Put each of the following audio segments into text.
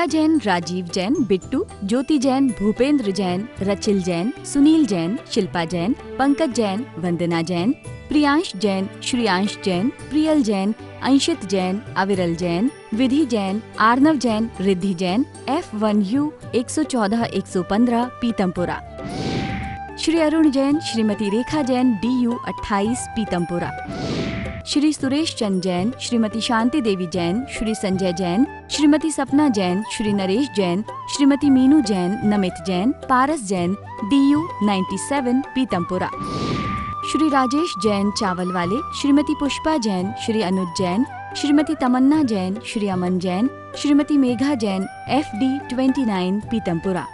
जैन, राजीव जैन, बिट्टू, ज्योति जैन, भूपेंद्र जैन, रचिल जैन, सुनील जैन, शिल्पा जैन, पंकज जैन, वंदना जैन, प्रियांश जैन, श्रियांश जैन, प्रियल जैन, अंशित जैन, अविरल जैन, विधि Jain, Arnav Jain, Riddhi Jain, F1U 114-115 Pitampura. Shri Arun Jain, Shrimati Rekha Jain, DU 28 Pitampura. Shri Suresh Chand Jain, Shrimati Shanti Devi Jain, Shri Sanjay Jain, Shrimati सपना Jain, Shri Naresh Jain, Shrimati Meenu Jain, Namit Jain, Paras Jain, DU 97 Pitampura. Shri Rajesh Jain, चावल वाले, श्रीमती पुष्पा जैन, श्री अनुज जैन, श्रीमती तमन्ना जैन, श्री अमन जैन, श्रीमती मेघा जैन, FD 29 पीतमपुरा।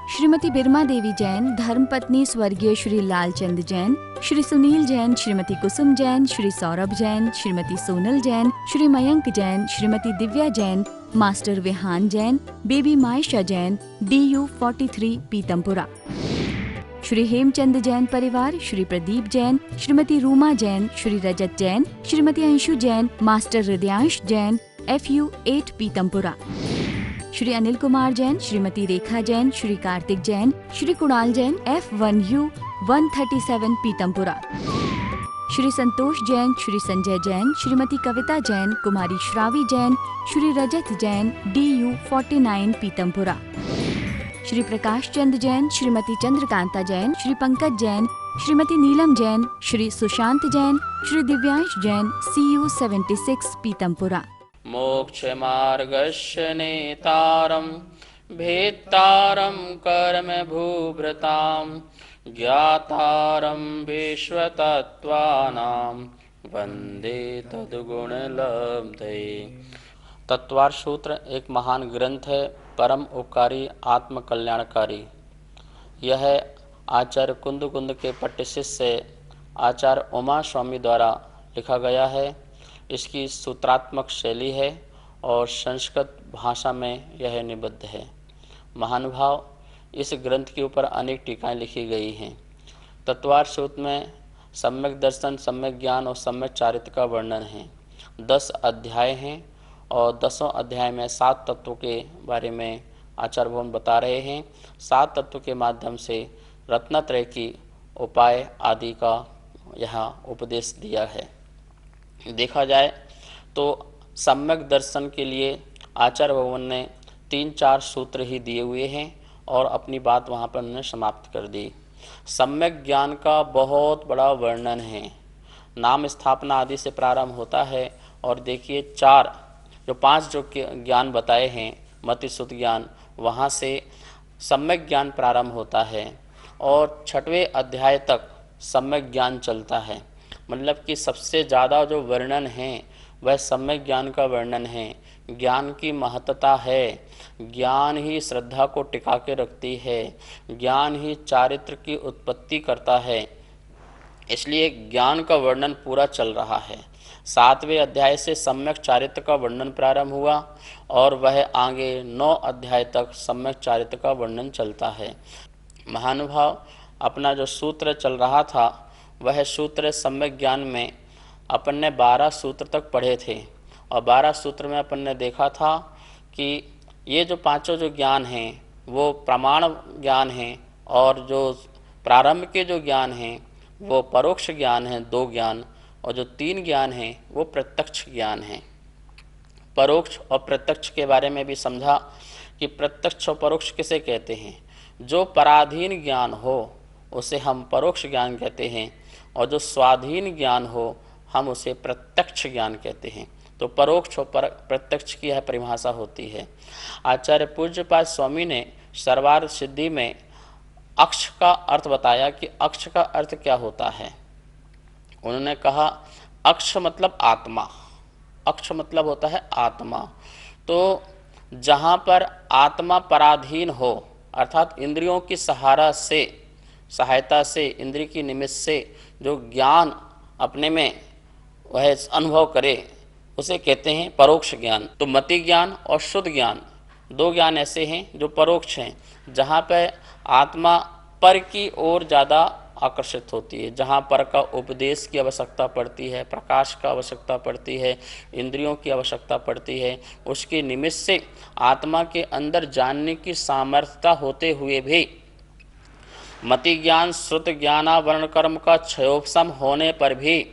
श्रीमती बिरमा देवी जैन, धर्मपत्नी स्वर्गीय Shri Lalchand Jain, Shri Sunil Jain, Shrimati Kusum Jain, Shri Saurabh Jain, Shrimati Sonal Jain, Shri Mayank Jain, Shrimati Divya Jain, master Vihan Jain, baby Maysha Jain, DU 43 Pitampura. Shri Hemchand Jain परिवार, Shri Pradeep Jain, Shrimati Ruma Jain, Shri Rajat Jain, Shrimati Anshu Jain, master Hridyansh Jain, FU 8 Pitampura. Shri Anil Kumar Jain, Shrimati Rekha Jain, Shri Kartik Jain, Shri Kunal Jain, F1U 137 Pitampura. Shri Santosh Jain, Shri Sanjay Jain, Shrimati Kavita Jain, कुमारी श्रावी जैन, श्री रजत जैन, DU 49 पीतमपुरा। श्री प्रकाश चंद जैन, श्रीमती चंद्रकांता जैन, श्री पंकज जैन, श्रीमती नीलम जैन, श्री सुशांत जैन, श्री दिव्यांश जैन, CU 76 पीतमपुरा। मोक्ष मार्गस्य नेतारं भेत्तारं कर्म भूभृतां ज्ञातारं विश्वतत्त्वानां वंदे तद्गुणलब्धये। तत्वार सूत्र एक महान ग्रंथ है, परम उपकारी, आत्म कल्याणकारी। यह आचार्य कुंद के पट्ट शिष्य आचार्य उमा स्वामी द्वारा लिखा गया है। इसकी सूत्रात्मक शैली है और संस्कृत भाषा में यह निबद्ध है। महानुभाव, इस ग्रंथ के ऊपर अनेक टीकाएं लिखी गई हैं। तत्वार सूत्र में सम्यक दर्शन, सम्यक ज्ञान और सम्यक चारित्र का वर्णन है। 10 अध्याय हैं और 10वें अध्याय में 7 तत्वों के बारे में आचार्य भगवान बता रहे हैं। 7 तत्वों के माध्यम से रत्नत्रय की उपाय आदि का यहाँ उपदेश दिया है। देखा जाए तो सम्यक दर्शन के लिए आचार्य भगवान ने 3-4 सूत्र ही दिए हुए हैं और अपनी बात वहाँ पर उन्होंने समाप्त कर दी। सम्यक ज्ञान का बहुत बड़ा वर्णन है। नाम स्थापना आदि से प्रारंभ होता है और देखिए 5 जो ज्ञान बताए हैं, मति सुत ज्ञान, वहाँ से सम्यक ज्ञान प्रारंभ होता है और 6वें अध्याय तक सम्यक ज्ञान चलता है। मतलब कि सबसे ज़्यादा जो वर्णन है वह सम्यक ज्ञान का वर्णन है। ज्ञान की महत्ता है, ज्ञान ही श्रद्धा को टिका के रखती है, ज्ञान ही चारित्र की उत्पत्ति करता है। इसलिए ज्ञान का वर्णन पूरा चल रहा है। 7वें अध्याय से सम्यक चारित्र का वर्णन प्रारंभ हुआ और वह आगे 9 अध्याय तक सम्यक चारित्र का वर्णन चलता है। महानुभाव, अपना जो सूत्र चल रहा था वह सूत्र सम्यक ज्ञान में अपन ने 12 सूत्र तक पढ़े थे और 12 सूत्र में अपन ने देखा था कि ये जो 5 जो ज्ञान हैं वो प्रमाण ज्ञान हैं और जो प्रारंभ के जो ज्ञान हैं वो परोक्ष ज्ञान हैं, 2 ज्ञान, और जो 3 ज्ञान हैं वो प्रत्यक्ष ज्ञान हैं। परोक्ष और प्रत्यक्ष के बारे में भी समझा कि प्रत्यक्ष और परोक्ष किसे कहते हैं। जो पराधीन ज्ञान हो उसे हम परोक्ष ज्ञान कहते हैं और जो स्वाधीन ज्ञान हो हम उसे प्रत्यक्ष ज्ञान कहते हैं। तो परोक्ष और प्रत्यक्ष की यह परिभाषा होती है। आचार्य पूज्यपाद स्वामी ने सर्वार्थ सिद्धि में अक्ष का अर्थ बताया कि अक्ष का अर्थ क्या होता है। उन्होंने कहा अक्ष मतलब आत्मा, अक्ष मतलब होता है आत्मा। तो जहाँ पर आत्मा पराधीन हो अर्थात इंद्रियों की सहायता से इंद्रिय की निमित्त से जो ज्ञान अपने में वह अनुभव करे उसे कहते हैं परोक्ष ज्ञान। तो मति ज्ञान और शुद्ध ज्ञान 2 ज्ञान ऐसे हैं जो परोक्ष हैं, जहाँ पर आत्मा पर की ओर ज़्यादा आकर्षित होती है। जहाँ पर का उपदेश की आवश्यकता पड़ती है, प्रकाश का आवश्यकता पड़ती है, इंद्रियों की आवश्यकता पड़ती है, उसके निमित्त से आत्मा के अंदर जानने की सामर्थ्यता होते हुए भी मति ज्ञान श्रुत ज्ञानावरण कर्म का क्षयोपशम होने पर भी,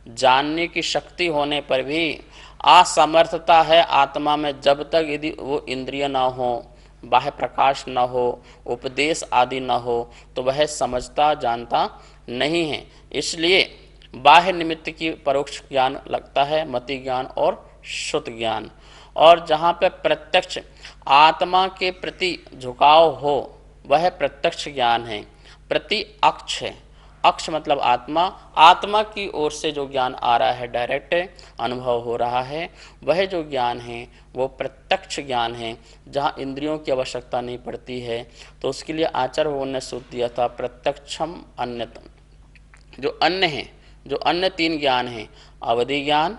जानने की शक्ति होने पर भी असमर्थता है आत्मा में। जब तक यदि वो इंद्रिय ना हो, बाह्य प्रकाश न हो, उपदेश आदि न हो, तो वह समझता जानता नहीं है। इसलिए बाह्य निमित्त की परोक्ष ज्ञान लगता है, मति ज्ञान और श्रुत ज्ञान। और जहाँ पे प्रत्यक्ष आत्मा के प्रति झुकाव हो वह प्रत्यक्ष ज्ञान है। प्रति अक्ष है, अक्ष मतलब आत्मा, आत्मा की ओर से जो ज्ञान आ रहा है, डायरेक्ट अनुभव हो रहा है, वह जो ज्ञान है वो प्रत्यक्ष ज्ञान है, जहाँ इंद्रियों की आवश्यकता नहीं पड़ती है। तो उसके लिए आचार्य भगवान ने सूत्र दिया था प्रत्यक्षम अन्यतम। जो अन्य हैं, जो अन्य तीन ज्ञान हैं, अवधि ज्ञान,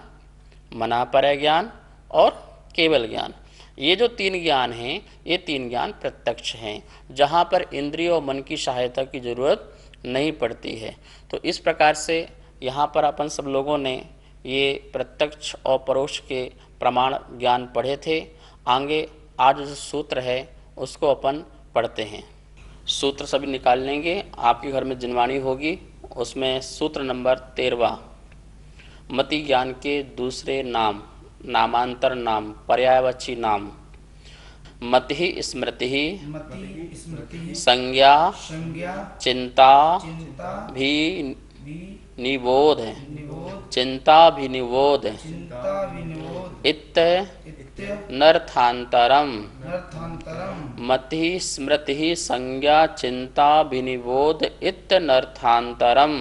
मनापरय ज्ञान और केवल ज्ञान, ये जो तीन ज्ञान हैं, ये तीन ज्ञान प्रत्यक्ष हैं, जहाँ पर इंद्रिय और मन की सहायता की जरूरत नहीं पड़ती है। तो इस प्रकार से यहाँ पर अपन सब लोगों ने ये प्रत्यक्ष और परोक्ष के प्रमाण ज्ञान पढ़े थे। आगे आज जो सूत्र है उसको अपन पढ़ते हैं। सूत्र सभी निकाल लेंगे, आपके घर में जिनवाणी होगी, उसमें सूत्र नंबर 13 मति ज्ञान के दूसरे नाम, नामांतर नाम, पर्यायवाची नाम। मति स्मृति संज्ञा चिंता भी निबोध, चिंता भी निबोध इत नर्थांतरम। मति स्मृति संज्ञा चिंता विनिबोध इत नर्थांतरम।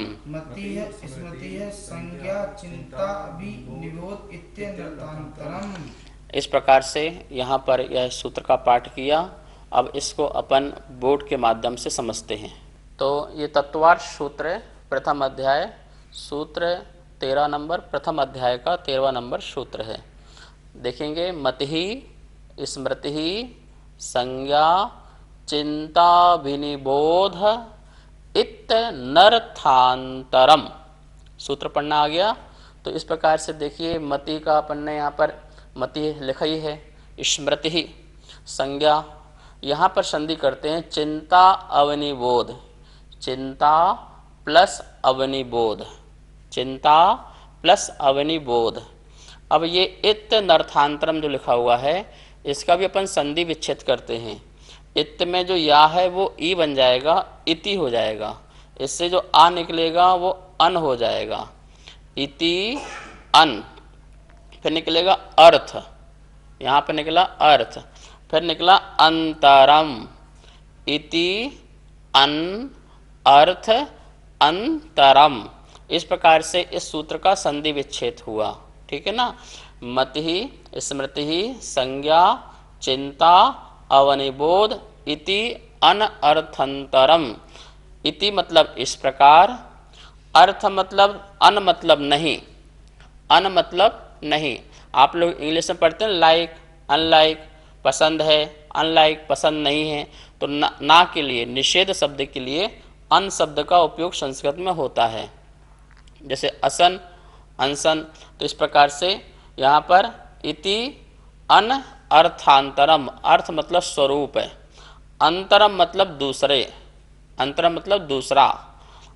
इस प्रकार से यहाँ पर यह सूत्र का पाठ किया। अब इसको अपन बोर्ड के माध्यम से समझते हैं। तो ये तत्वार्थ सूत्र प्रथम अध्याय, सूत्र 13 नंबर, प्रथम अध्याय का 13वां नंबर सूत्र है। देखेंगे, मति स्मृति संज्ञा चिंता विनिबोध इत नर्थांतरम। सूत्र पढ़ना आ गया। तो इस प्रकार से देखिए, मति का अपन ने यहाँ पर मति लिखा ही है, स्मृति संज्ञा, यहाँ पर संधि करते हैं चिंता अवनिबोध, चिंता प्लस अवनिबोध, चिंता प्लस अवनिबोध। अब ये इत नर्थांतरम जो लिखा हुआ है, इसका भी अपन संधि विच्छेद करते हैं। इत में जो या है वो ई बन जाएगा, इति हो जाएगा। इससे जो आ निकलेगा वो अन हो जाएगा, इति अन। फिर निकलेगा अर्थ, यहाँ पर निकला अर्थ, फिर निकला अंतरम, इति अन अर्थ अंतरम। इस प्रकार से इस सूत्र का संधि विच्छेद हुआ। ठीक है ना। मति स्मृति संज्ञा चिंता अवनिबोध इति अन अर्थंतरम। इति मतलब इस प्रकार, अर्थ मतलब अन मतलब नहीं, अन मतलब नहीं। आप लोग इंग्लिश में पढ़ते हैं लाइक अनलाइक, पसंद है अनलाइक, पसंद नहीं है। तो ना के लिए, निषेध शब्द के लिए अन शब्द का उपयोग संस्कृत में होता है, जैसे असन अनसन। तो इस प्रकार से यहाँ पर इति अन अर्थांतरम, अर्थ मतलब स्वरूप है, अंतरम मतलब दूसरे, अंतरम मतलब दूसरा।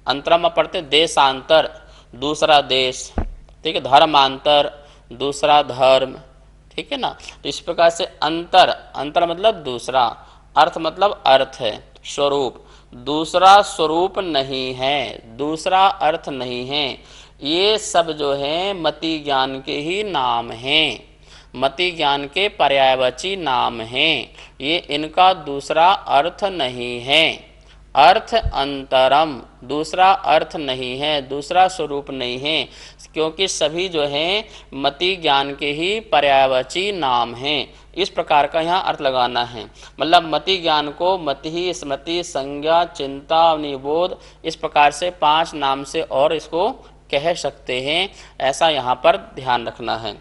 अंतरम में पढ़ते देशांतर, दूसरा देश, ठीक है, धर्मांतर, दूसरा धर्म, ठीक है ना। तो इस प्रकार से अंतर, अंतर मतलब दूसरा, अर्थ मतलब अर्थ है, स्वरूप, दूसरा स्वरूप नहीं है, दूसरा अर्थ नहीं है। ये सब जो है मति ज्ञान के ही नाम हैं, मति ज्ञान के पर्यायवाची नाम हैं। ये इनका दूसरा अर्थ नहीं है। अर्थ अंतरम, दूसरा अर्थ नहीं है, दूसरा स्वरूप नहीं है, क्योंकि सभी जो हैं मति ज्ञान के ही पर्यायवाची नाम हैं। इस प्रकार का यहाँ अर्थ लगाना है। मतलब मति ज्ञान को मति स्मृति संज्ञा चिंता निबोध, इस प्रकार से 5 नाम से और इसको कह सकते हैं, ऐसा यहाँ पर ध्यान रखना है।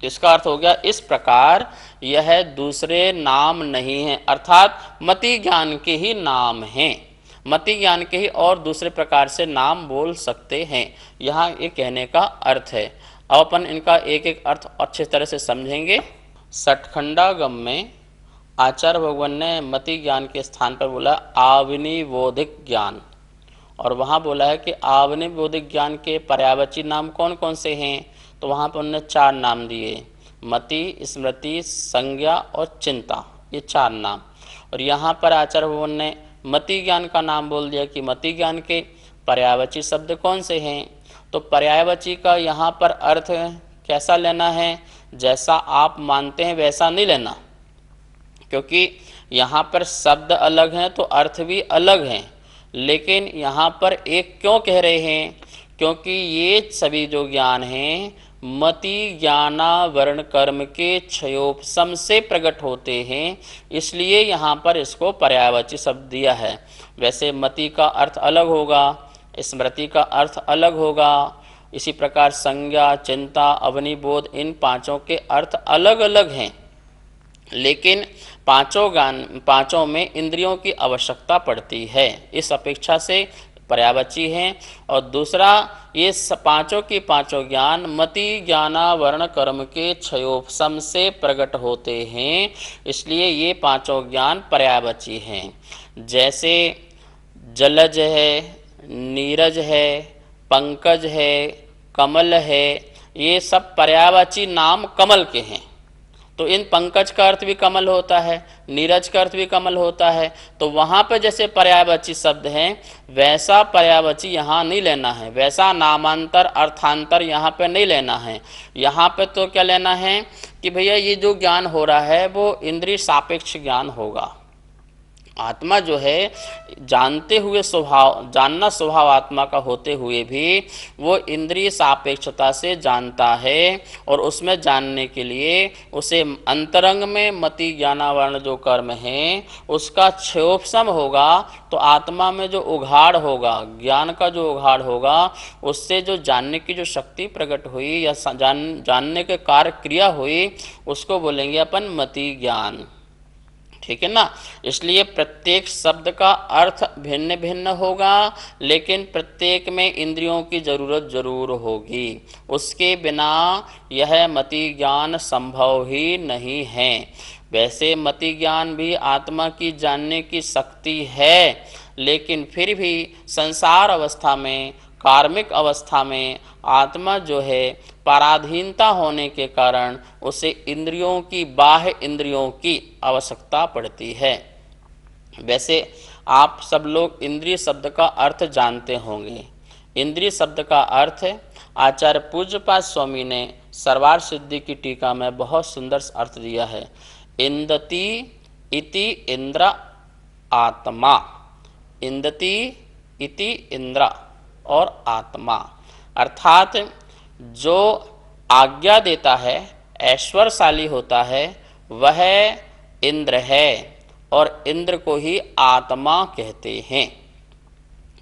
तो इसका अर्थ हो गया इस प्रकार, यह दूसरे नाम नहीं है, अर्थात मति ज्ञान के ही नाम हैं। मति ज्ञान के ही और दूसरे प्रकार से नाम बोल सकते हैं, यहाँ ये कहने का अर्थ है। अब अपन इनका एक एक अर्थ अच्छे तरह से समझेंगे। सठखंडागम में आचार्य भगवान ने मति ज्ञान के स्थान पर बोला आवनिबोधिक ज्ञान, और वहाँ बोला है कि आवनिबोधिक ज्ञान के पर्यायवाची नाम कौन कौन से हैं, तो वहाँ पर उन्होंने 4 नाम दिए, मति, स्मृति, संज्ञा और चिंता, ये 4 नाम। और यहाँ पर आचार्य भगवान ने मति ज्ञान का नाम बोल दिया कि मति ज्ञान के पर्यायवाची शब्द कौन से हैं। तो पर्यायवाची का यहाँ पर अर्थ कैसा लेना है, जैसा आप मानते हैं वैसा नहीं लेना, क्योंकि यहाँ पर शब्द अलग हैं तो अर्थ भी अलग हैं। लेकिन यहाँ पर एक क्यों कह रहे हैं, क्योंकि ये सभी जो ज्ञान हैं मति ज्ञानावरण कर्म के क्षयोपशम से प्रकट होते हैं, इसलिए यहाँ पर इसको पर्यायवाची शब्द दिया है। वैसे मति का अर्थ अलग होगा, स्मृति का अर्थ अलग होगा, इसी प्रकार संज्ञा, चिंता, अवनिबोध, इन 5 के अर्थ अलग अलग हैं। लेकिन पांचों में इंद्रियों की आवश्यकता पड़ती है, इस अपेक्षा से पर्यायवाची हैं। और दूसरा, ये 5 के 5 ज्ञान मति ज्ञानावरण कर्म के क्षयोपशम से प्रकट होते हैं, इसलिए ये 5 ज्ञान पर्यायवाची हैं। जैसे जलज है, नीरज है, पंकज है, कमल है, ये सब पर्यायवाची नाम कमल के हैं। तो इन पंकज का अर्थ भी कमल होता है, नीरज का अर्थ भी कमल होता है। तो वहाँ पर जैसे पर्यायवाची शब्द हैं वैसा पर्यायवाची यहाँ नहीं लेना है, वैसा नामांतर अर्थांतर यहाँ पे नहीं लेना है। यहाँ पे तो क्या लेना है कि भैया ये जो ज्ञान हो रहा है वो इंद्रिय सापेक्ष ज्ञान होगा। आत्मा जो है जानते हुए जानना स्वभाव आत्मा का होते हुए भी वो इंद्रिय सापेक्षता से जानता है, और उसमें जानने के लिए उसे अंतरंग में मति ज्ञानावरण जो कर्म है उसका क्षयोपशम होगा। तो आत्मा में जो उघाड़ होगा, ज्ञान का जो उघाड़ होगा, उससे जो जानने की जो शक्ति प्रकट हुई या जानने के कार्य क्रिया हुई, उसको बोलेंगे अपन मति ज्ञान। ठीक है ना। इसलिए प्रत्येक शब्द का अर्थ भिन्न भिन्न होगा, लेकिन प्रत्येक में इंद्रियों की जरूरत जरूर होगी, उसके बिना यह मति ज्ञान संभव ही नहीं है। वैसे मति ज्ञान भी आत्मा की जानने की शक्ति है, लेकिन फिर भी संसार अवस्था में, कार्मिक अवस्था में आत्मा जो है पराधीनता होने के कारण उसे इंद्रियों की, बाह्य इंद्रियों की आवश्यकता पड़ती है। वैसे आप सब लोग इंद्रिय शब्द का अर्थ जानते होंगे। इंद्रिय शब्द का अर्थ आचार्य पूज्यपाद स्वामी ने सर्वार सिद्धि की टीका में बहुत सुंदर अर्थ दिया है। इंदति इति इंद्र आत्मा, इंदति इति इंद्र और आत्मा, अर्थात जो आज्ञा देता है, ऐश्वर्यशाली होता है, वह इंद्र है, और इंद्र को ही आत्मा कहते हैं।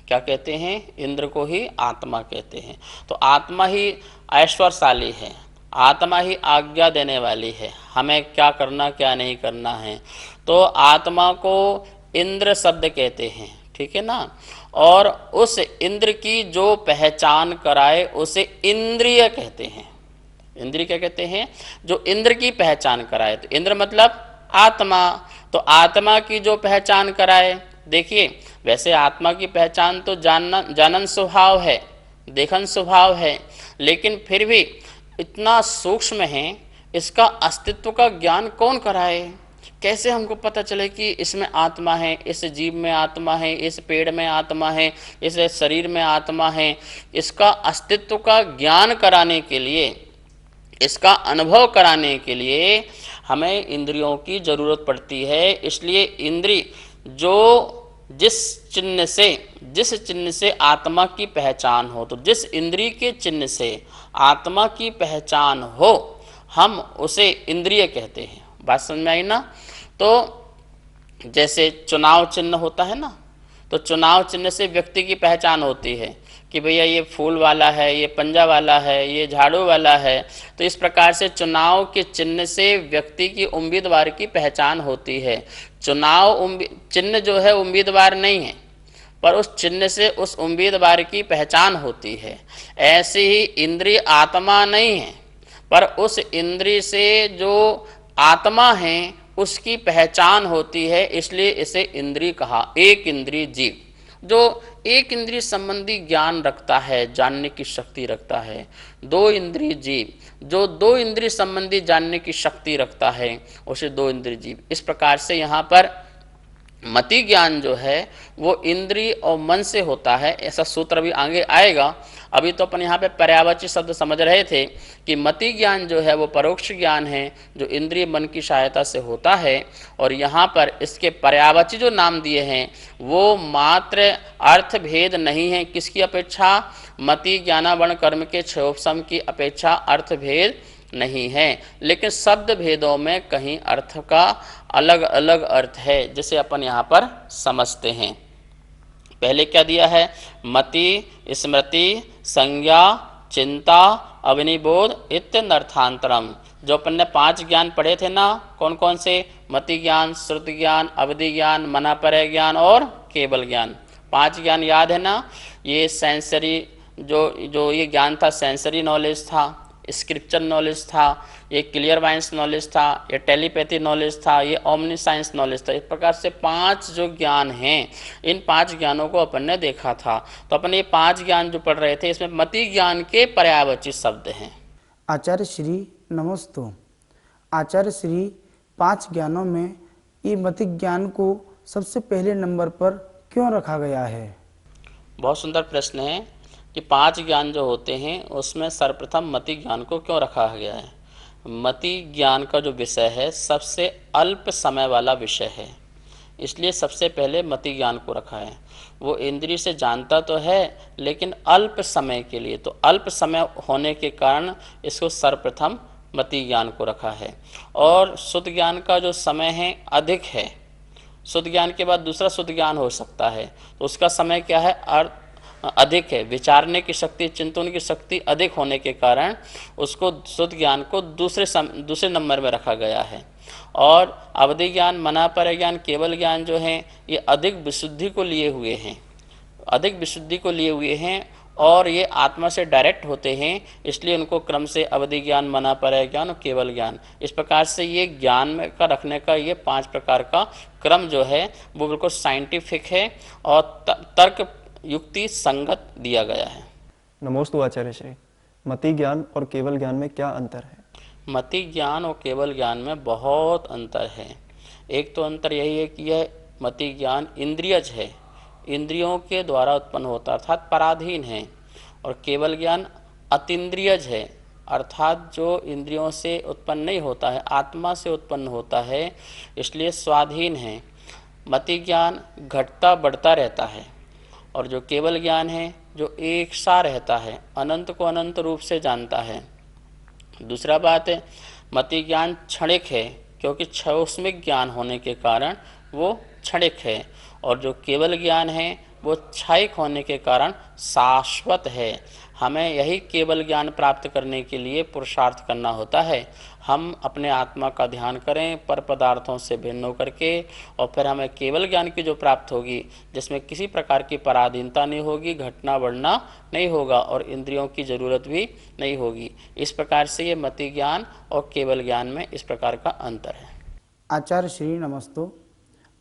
क्या कहते हैं? इंद्र को ही आत्मा कहते हैं। तो आत्मा ही ऐश्वर्यशाली है, आत्मा ही आज्ञा देने वाली है, हमें क्या करना क्या नहीं करना है। तो आत्मा को इंद्र शब्द कहते हैं, ठीक है ना। और उस इंद्र की जो पहचान कराए उसे इंद्रिय कहते हैं। इंद्रिय क्या कहते हैं? जो इंद्र की पहचान कराए। तो इंद्र मतलब आत्मा, तो आत्मा की जो पहचान कराए। देखिए, वैसे आत्मा की पहचान तो जानन स्वभाव है, देखन स्वभाव है, लेकिन फिर भी इतना सूक्ष्म है, इसका अस्तित्व का ज्ञान कौन कराए? कैसे हमको पता चले कि इसमें आत्मा है, इस जीव में आत्मा है, इस पेड़ में आत्मा है, इस शरीर में आत्मा है? इसका अस्तित्व का ज्ञान कराने के लिए, इसका अनुभव कराने के लिए हमें इंद्रियों की जरूरत पड़ती है। इसलिए इंद्रिय जो जिस चिन्ह से आत्मा की पहचान हो, तो जिस इंद्रिय के चिन्ह से आत्मा की पहचान हो, हम उसे इंद्रिय कहते हैं। बात समझ में आई ना। तो जैसे चुनाव चिन्ह होता है ना, तो चुनाव चिन्ह से व्यक्ति की पहचान होती है कि भैया ये फूल वाला है, ये पंजा वाला है, ये झाड़ू वाला है। तो इस प्रकार से चुनाव के चिन्ह से व्यक्ति की उम्मीदवार की पहचान होती है। चुनाव चिन्ह जो है उम्मीदवार नहीं है, पर उस चिन्ह से उस उम्मीदवार की पहचान होती है। ऐसे ही इंद्रिय आत्मा नहीं है, पर उस इंद्रिय से जो आत्मा है उसकी पहचान होती है, इसलिए इसे इंद्रिय कहा। एक इंद्रिय जीव जो एक इंद्रिय संबंधी ज्ञान रखता है, जानने की शक्ति रखता है। दो इंद्रिय जीव जो दो इंद्रिय संबंधी जानने की शक्ति रखता है, उसे दो इंद्रिय जीव। इस प्रकार से यहाँ पर मति ज्ञान जो है वो इंद्रिय और मन से होता है, ऐसा सूत्र भी आगे आएगा। अभी तो अपन यहाँ पे पर्यायवाची शब्द समझ रहे थे कि मति ज्ञान जो है वो परोक्ष ज्ञान है जो इंद्रिय मन की सहायता से होता है, और यहाँ पर इसके पर्यायवाची जो नाम दिए हैं वो मात्र अर्थ भेद नहीं है। किसकी अपेक्षा? मति ज्ञानावर्ण कर्म के क्षयोपशम की अपेक्षा अर्थ भेद नहीं है, लेकिन शब्द भेदों में कहीं अर्थ का अलग अलग अर्थ है, जिसे अपन यहाँ पर समझते हैं। पहले क्या दिया है? मति, स्मृति, संज्ञा, चिंता, अवनिबोध इत्यनर्थांतरम। जो अपन ने 5 ज्ञान पढ़े थे ना, कौन कौन से? मति ज्ञान, श्रुति ज्ञान, अवधि ज्ञान, मनापरय ज्ञान और केवल ज्ञान। 5 ज्ञान याद है ना? ये सेंसरी जो ये ज्ञान था, सेंसरी नॉलेज था, स्क्रिप्चर नॉलेज था, ये क्लियर वाइंस नॉलेज था, ये टेलीपैथी नॉलेज था, ये ओमनी साइंस नॉलेज था। इस प्रकार से 5 जो ज्ञान हैं, इन 5 ज्ञानों को अपन ने देखा था। तो अपन ये 5 ज्ञान जो पढ़ रहे थे, इसमें मति ज्ञान के पर्यायवाची शब्द हैं। आचार्य श्री नमस्तु। आचार्य श्री 5 ज्ञानों में ये मति ज्ञान को सबसे पहले नंबर पर क्यों रखा गया है? बहुत सुंदर प्रश्न है कि 5 ज्ञान जो होते हैं उसमें सर्वप्रथम मति ज्ञान को क्यों रखा गया है। मति ज्ञान का जो विषय है सबसे अल्प समय वाला विषय है, इसलिए सबसे पहले मति ज्ञान को रखा है। वो इंद्रिय से जानता तो है लेकिन अल्प समय के लिए, तो अल्प समय होने के कारण इसको सर्वप्रथम मति ज्ञान को रखा है। और शुद्ध ज्ञान का जो समय है अधिक है। शुद्ध ज्ञान के बाद दूसरा शुद्ध ज्ञान हो सकता है, तो उसका समय क्या है? अधिक है। विचारने की शक्ति, चिंतन की शक्ति अधिक होने के कारण उसको शुद्ध ज्ञान को दूसरे नंबर में रखा गया है। और अवधि ज्ञान, मनापरय ज्ञान, केवल ज्ञान जो हैं ये अधिक विशुद्धि को लिए हुए हैं, अधिक विशुद्धि को लिए हुए हैं और ये आत्मा से डायरेक्ट होते हैं, इसलिए उनको क्रम से अवधि ज्ञान, मनापरय ज्ञान और केवल ज्ञान, इस प्रकार से ये ज्ञान में का रखने का ये 5 प्रकार का क्रम जो है वो बिल्कुल साइंटिफिक है और तर्क युक्ति संगत दिया गया है। नमोस्तु आचार्य श्री। मति ज्ञान और केवल ज्ञान में क्या अंतर है? मति ज्ञान और केवल ज्ञान में बहुत अंतर है। एक तो अंतर यही है कि यह मति ज्ञान इंद्रियज है, इंद्रियों के द्वारा उत्पन्न होता अर्थात पराधीन है, और केवल ज्ञान अतीन्द्रियज है अर्थात जो इंद्रियों से उत्पन्न नहीं होता है, आत्मा से उत्पन्न होता है, इसलिए स्वाधीन है। मति ज्ञान घटता बढ़ता रहता है और जो केवल ज्ञान है जो एक सा रहता है, अनंत को अनंत रूप से जानता है। दूसरा बात है मति ज्ञान क्षणिक है, क्योंकि क्षयोस्मिक ज्ञान होने के कारण वो क्षणिक है, और जो केवल ज्ञान है वो क्षयिक होने के कारण शाश्वत है। हमें यही केवल ज्ञान प्राप्त करने के लिए पुरुषार्थ करना होता है। हम अपने आत्मा का ध्यान करें पर पदार्थों से भिन्न होकर के, और फिर हमें केवल ज्ञान की जो प्राप्त होगी जिसमें किसी प्रकार की पराधीनता नहीं होगी, घटना बढ़ना नहीं होगा और इंद्रियों की जरूरत भी नहीं होगी। इस प्रकार से ये मति ज्ञान और केवल ज्ञान में इस प्रकार का अंतर है। आचार्य श्री नमस्तु।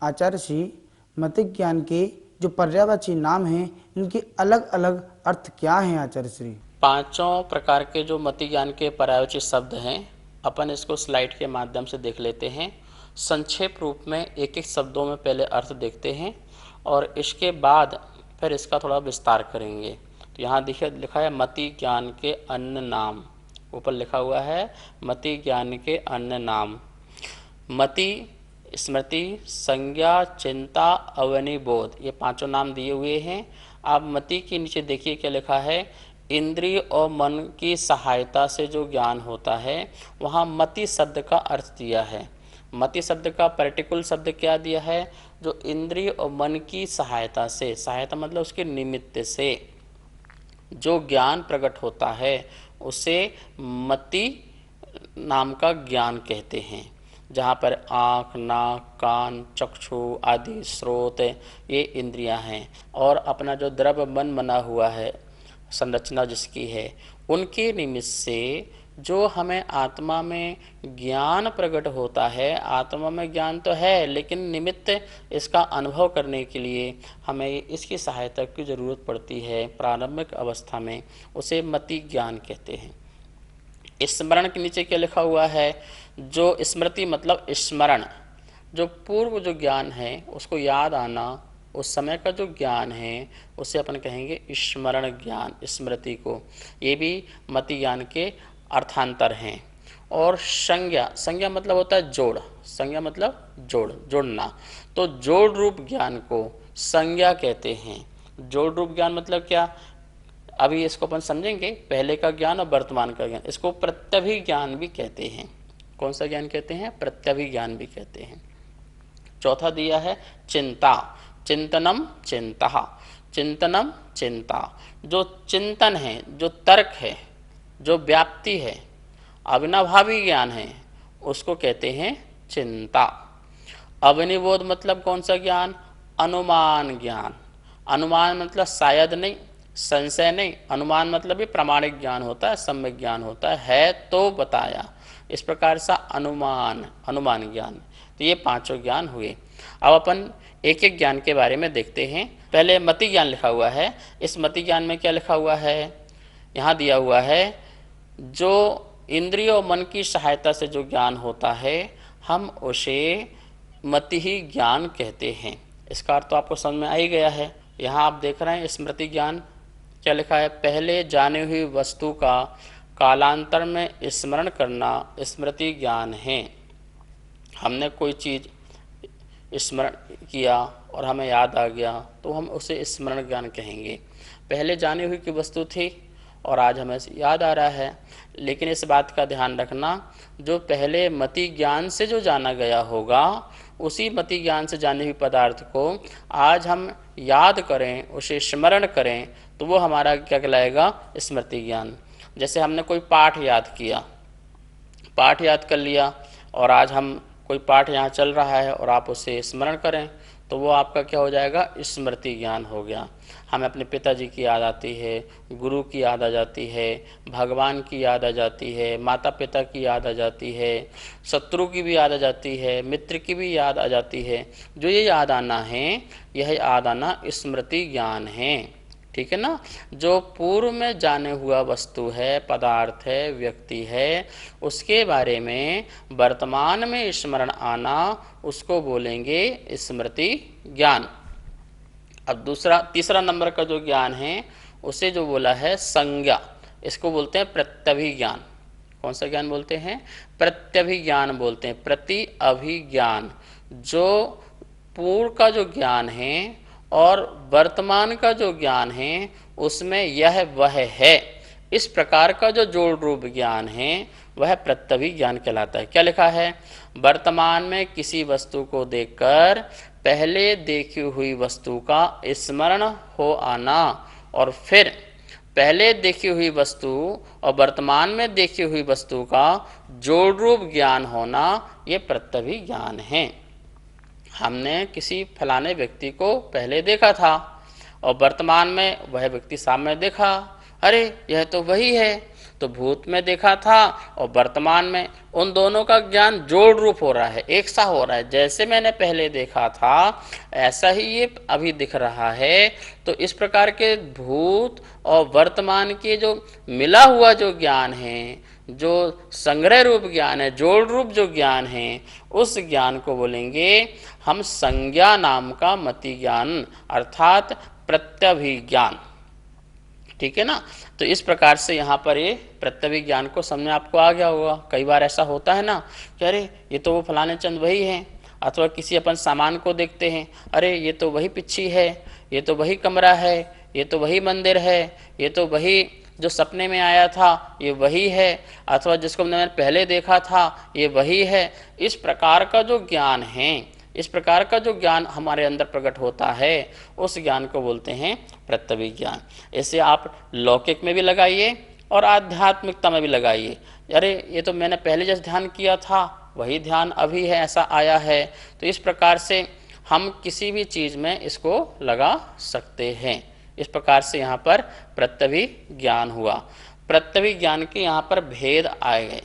आचार्य श्री, मति ज्ञान के जो पर्यायवाची नाम हैं इनके अलग अलग अर्थ क्या हैं आचार्य श्री? 5 प्रकार के जो मति ज्ञान के पर्यायवाची शब्द हैं अपन इसको स्लाइड के माध्यम से देख लेते हैं। संक्षेप रूप में एक एक शब्दों में पहले अर्थ देखते हैं और इसके बाद फिर इसका थोड़ा विस्तार करेंगे। तो यहाँ देखिए लिखा है मति ज्ञान के अन्य नाम, ऊपर लिखा हुआ है मति ज्ञान के अन्य नाम। मति, स्मृति, संज्ञा, चिंता, अवनिबोध, ये 5 नाम दिए हुए हैं। आप मति के नीचे देखिए क्या लिखा है, इंद्रिय और मन की सहायता से जो ज्ञान होता है, वहाँ मति शब्द का अर्थ दिया है। मति शब्द का पर्टिकुलर शब्द क्या दिया है? जो इंद्रिय और मन की सहायता से, सहायता मतलब उसके निमित्त से जो ज्ञान प्रकट होता है उसे मति नाम का ज्ञान कहते हैं। जहाँ पर आँख, नाक, कान, चक्षु आदि स्रोत ये इंद्रियां हैं, और अपना जो द्रव्य मन बना हुआ है, संरचना जिसकी है, उनके निमित्त से जो हमें आत्मा में ज्ञान प्रकट होता है। आत्मा में ज्ञान तो है, लेकिन निमित्त इसका अनुभव करने के लिए हमें इसकी सहायता की जरूरत पड़ती है। प्रारंभिक अवस्था में उसे मति ज्ञान कहते हैं। स्मरण के नीचे क्या लिखा हुआ है? जो स्मृति मतलब स्मरण, जो पूर्व जो ज्ञान है उसको याद आना, उस समय का जो ज्ञान है उसे अपन कहेंगे स्मरण ज्ञान, स्मृति को। ये भी मति ज्ञान के अर्थांतर हैं। और संज्ञा, संज्ञा मतलब होता है जोड़, संज्ञा मतलब जोड़, जोड़ना। तो जोड़ रूप ज्ञान को संज्ञा कहते हैं। जोड़ रूप ज्ञान मतलब क्या? अभी इसको अपन समझेंगे, पहले का ज्ञान और वर्तमान का ज्ञान। इसको प्रत्यभिज्ञान भी कहते हैं। कौन सा ज्ञान कहते हैं? प्रत्यभिज्ञान भी कहते हैं। चौथा दिया है चिंता, चिंतनम चिंता, चिंतनम चिंता। जो चिंतन है, जो तर्क है, जो व्याप्ति है, अविनाभावी ज्ञान है, उसको कहते हैं चिंता। अविनिबोध मतलब कौन सा ज्ञान? अनुमान ज्ञान। अनुमान मतलब शायद नहीं, संशय नहीं। अनुमान मतलब भी प्रामाणिक ज्ञान होता है, सम्यक ज्ञान होता है तो बताया, इस प्रकार सा अनुमान, अनुमान ज्ञान। तो ये पांचों ज्ञान हुए। अब अपन एक एक ज्ञान के बारे में देखते हैं। पहले मति ज्ञान लिखा हुआ है। इस मति ज्ञान में क्या लिखा हुआ है? यहाँ दिया हुआ है, जो इंद्रिय और मन की सहायता से जो ज्ञान होता है हम उसे मति ही ज्ञान कहते हैं। इसका अर्थ तो आपको समझ में आ ही गया है। यहाँ आप देख रहे हैं स्मृति ज्ञान क्या लिखा है? पहले जानी हुई वस्तु का कालांतर में स्मरण करना स्मृति ज्ञान है। हमने कोई चीज़ स्मरण किया और हमें याद आ गया तो हम उसे स्मरण ज्ञान कहेंगे। पहले जानी हुई की वस्तु थी और आज हमें याद आ रहा है, लेकिन इस बात का ध्यान रखना, जो पहले मति ज्ञान से जो जाना गया होगा उसी मति ज्ञान से जाने हुए पदार्थ को आज हम याद करें, उसे स्मरण करें, तो वो हमारा क्या कहलाएगा? स्मृति ज्ञान। जैसे हमने कोई पाठ याद किया, पाठ याद कर लिया और आज हम कोई पाठ यहाँ चल रहा है और आप उसे स्मरण करें तो वो आपका क्या हो जाएगा? स्मृति ज्ञान हो गया। हमें अपने पिताजी की याद आती है, गुरु की याद आ जाती है, भगवान की याद आ जाती है, माता पिता की याद आ जाती है, शत्रु की भी याद आ जाती है, मित्र की भी याद आ जाती है। जो ये याद आना है, यह याद आना स्मृति ज्ञान है। ठीक है ना? जो पूर्व में जाने हुआ वस्तु है, पदार्थ है, व्यक्ति है, उसके बारे में वर्तमान में स्मरण आना, उसको बोलेंगे स्मृति ज्ञान। अब तीसरा नंबर का जो ज्ञान है उसे जो बोला है संज्ञा, इसको बोलते हैं प्रत्यभिज्ञान। कौन सा ज्ञान बोलते हैं? प्रत्यभिज्ञान बोलते हैं। प्रति अभिज्ञान, जो पूर्व का जो ज्ञान है और वर्तमान का जो ज्ञान है उसमें यह वह है, इस प्रकार का जो जोड़ रूप ज्ञान है वह प्रत्यभिज्ञान कहलाता है। क्या लिखा है? वर्तमान में किसी वस्तु को देखकर पहले देखी हुई वस्तु का स्मरण हो आना और फिर पहले देखी हुई वस्तु और वर्तमान में देखी हुई वस्तु का जोड़ रूप ज्ञान होना, ये प्रत्यभिज्ञान है। हमने किसी फलाने व्यक्ति को पहले देखा था और वर्तमान में वह व्यक्ति सामने देखा, अरे यह तो वही है। तो भूत में देखा था और वर्तमान में, उन दोनों का ज्ञान जोड़ रूप हो रहा है, एक सा हो रहा है। जैसे मैंने पहले देखा था ऐसा ही ये अभी दिख रहा है। तो इस प्रकार के भूत और वर्तमान के जो मिला हुआ जो ज्ञान है, जो संग्रह रूप ज्ञान है, जोड़ रूप जो ज्ञान है, उस ज्ञान को बोलेंगे हम संज्ञा नाम का मति ज्ञान, अर्थात प्रत्यभिज्ञान। ठीक है ना? तो इस प्रकार से यहाँ पर ये प्रत्यभिज्ञान को समझ आपको आ गया होगा। कई बार ऐसा होता है ना कि अरे ये तो वो फलाने चंद वही हैं, अथवा किसी अपन सामान को देखते हैं, अरे ये तो वही पिच्छी है, ये तो वही कमरा है, ये तो वही मंदिर है, ये तो वही जो सपने में आया था ये वही है, अथवा जिसको मैंने पहले देखा था ये वही है। इस प्रकार का जो ज्ञान है, इस प्रकार का जो ज्ञान हमारे अंदर प्रकट होता है, उस ज्ञान को बोलते हैं प्रत्यभिज्ञान। इसे आप लौकिक में भी लगाइए और आध्यात्मिकता में भी लगाइए। अरे ये तो मैंने पहले जैसे ध्यान किया था वही ध्यान अभी है, ऐसा आया है। तो इस प्रकार से हम किसी भी चीज में इसको लगा सकते हैं। इस प्रकार से यहाँ पर प्रत्यवी ज्ञान हुआ। प्रत्यवी ज्ञान के यहाँ पर भेद आए गए।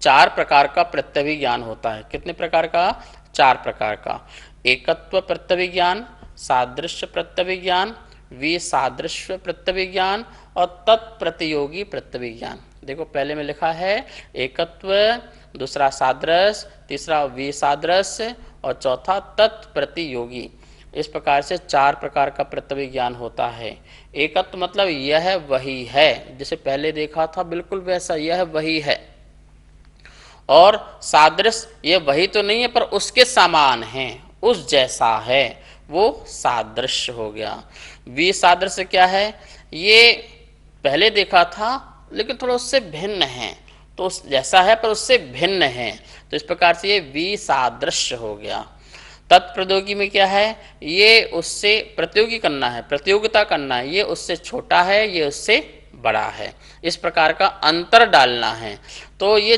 4 प्रकार का प्रत्यवी ज्ञान होता है। कितने प्रकार का? 4 प्रकार का। एकत्व प्रत्यवी ज्ञान, सादृश्य प्रत्यवी ज्ञान, विसादृश्य प्रत्यवी ज्ञान और तत्प्रतियोगी प्रत्यवी ज्ञान। देखो पहले में लिखा है एकत्व, दूसरा सादृश्य, तीसरा विसादृश्य और चौथा तत्प्रतियोगी। इस प्रकार से 4 प्रकार का प्रत्यवी ज्ञान होता है। एकत्व मतलब यह वही है, जिसे पहले देखा था बिल्कुल वैसा, यह वही है। और सादृश्य ये वही तो नहीं है पर उसके समान है, उस जैसा है, वो सादृश्य हो गया। विसादृश्य क्या है? ये पहले देखा था लेकिन थोड़ा उससे भिन्न है, तो उस जैसा है पर उससे भिन्न है, तो इस प्रकार से ये विसादृश्य हो गया। तत्प्रतियोगी में क्या है? ये उससे प्रतियोगी करना है, प्रतियोगिता करना है, ये उससे छोटा है, ये उससे बड़ा है, इस प्रकार का अंतर डालना है। तो ये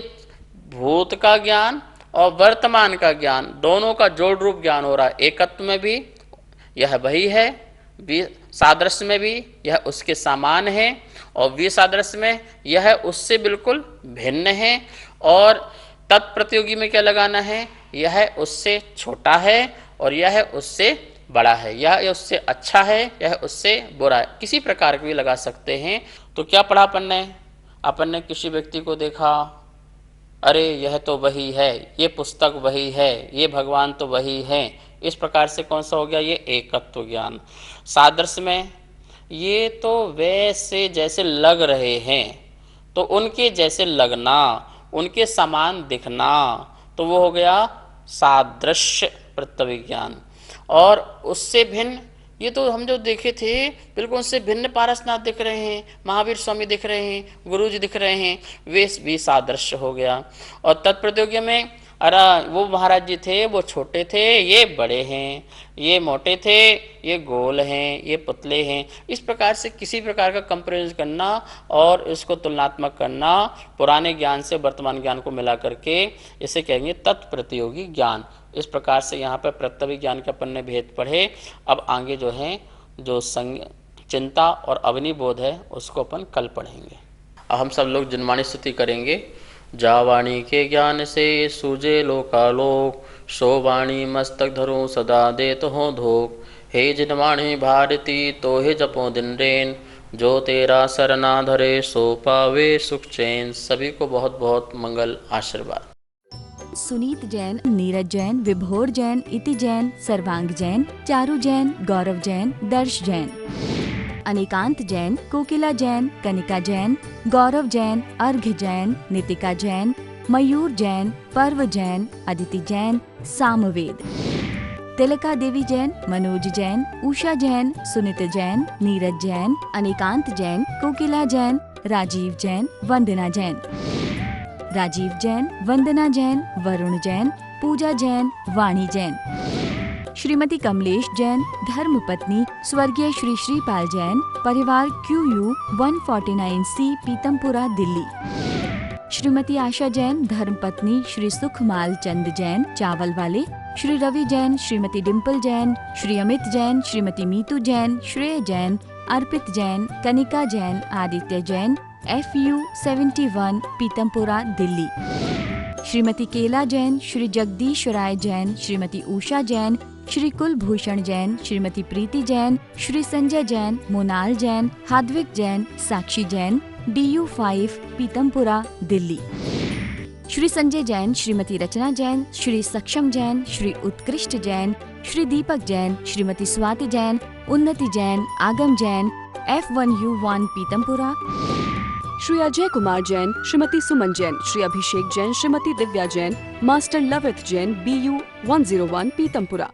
भूत का ज्ञान और वर्तमान का ज्ञान दोनों का जोड़ रूप ज्ञान हो रहा है। एकत्व में भी यह वही है, सादृश्य में भी यह उसके समान है और विसादृश्य में यह उससे बिल्कुल भिन्न है। और तत्प्रतियोगी में क्या लगाना है? यह उससे छोटा है और यह उससे बड़ा है, यह उससे अच्छा है, यह उससे बुरा है, किसी प्रकार के भी लगा सकते हैं। तो क्या पढ़ा अपन ने किसी व्यक्ति को देखा, अरे यह तो वही है, ये पुस्तक वही है, ये भगवान तो वही है, इस प्रकार से कौन सा हो गया? ये एकत्व ज्ञान। सादृश्य में ये तो वैसे जैसे लग रहे हैं, तो उनके जैसे लगना, उनके समान दिखना, तो वो हो गया सादृश्य प्रत्यवी ज्ञान। और उससे भिन्न, ये तो हम जो देखे थे बिल्कुल उससे भिन्न पारसनाथ दिख रहे हैं, महावीर स्वामी दिख रहे हैं, गुरु जी दिख रहे हैं, वे भी सादृश्य हो गया। और तत्प्रतियोगी में अरे वो महाराज जी थे, वो छोटे थे, ये बड़े हैं, ये मोटे थे, ये गोल हैं, ये पुतले हैं, इस प्रकार से किसी प्रकार का कंपेरिजन करना और इसको तुलनात्मक करना पुराने ज्ञान से वर्तमान ज्ञान को मिला करके, इसे कहेंगे तत्प्रतियोगी ज्ञान। इस प्रकार से यहाँ पर प्रत्यवी ज्ञान के अपन ने भेद पढ़े। अब आगे जो है जो चिंता और अवनिबोध है उसको अपन कल पढ़ेंगे। अब हम सब लोग जिनवाणी स्तुति करेंगे। जा वाणी के ज्ञान से सूझे लोकालोक, सो वाणी मस्तक धरो सदा देत हो धोक। हे जिनवाणी भारती तो हे जपो दिन रेन, जो तेरा सरना धरे सो पावे सुख चैन। सभी को बहुत बहुत मंगल आशीर्वाद। सुनीत जैन, नीरज जैन, विभोर जैन, इति जैन, सर्वांग जैन, चारू जैन, गौरव जैन, दर्श जैन, अनिकांत जैन, कोकिला जैन, कनिका जैन, गौरव जैन, अर्घ्य जैन, नितिका जैन, मयूर जैन, पर्व जैन, अदिति जैन, सामवेद, तिलका देवी जैन, मनोज जैन, उषा जैन, सुनीत जैन, नीरज जैन, अनिकांत जैन, कोकिला जैन, राजीव जैन, वंदना जैन, राजीव जैन, वंदना जैन, वरुण जैन, पूजा जैन, वाणी जैन, श्रीमती कमलेश जैन, धर्मपत्नी स्वर्गीय श्री श्रीपाल जैन, परिवार QU 149C, पीतमपुरा, दिल्ली। श्रीमती आशा जैन, धर्मपत्नी श्री सुखमाल चंद जैन, चावल वाले। श्री रवि जैन, श्रीमती डिम्पल जैन, श्री अमित जैन, श्रीमती मीतू जैन, श्रेय जैन, अर्पित जैन, कनिका जैन, आदित्य जैन, FU 71, पीतमपुरा, दिल्ली। श्रीमती केला जैन, श्री जगदीश राय जैन, श्रीमती उषा जैन, श्री कुलभूषण जैन, श्रीमती प्रीति जैन, श्री संजय जैन, मोनाल जैन, हाद्विक जैन, साक्षी जैन, DU 5, पीतमपुरा, दिल्ली। श्री संजय जैन, श्रीमती रचना जैन, श्री सक्षम जैन, श्री उत्कृष्ट जैन, श्री दीपक जैन, श्रीमती स्वाति जैन, उन्नति जैन, आगम जैन, F1U1, पीतमपुरा। श्री अजय कुमार जैन, श्रीमती सुमन जैन, श्री अभिषेक जैन, श्रीमती दिव्या जैन, मास्टर लवित जैन, BU 101, पीतमपुरा।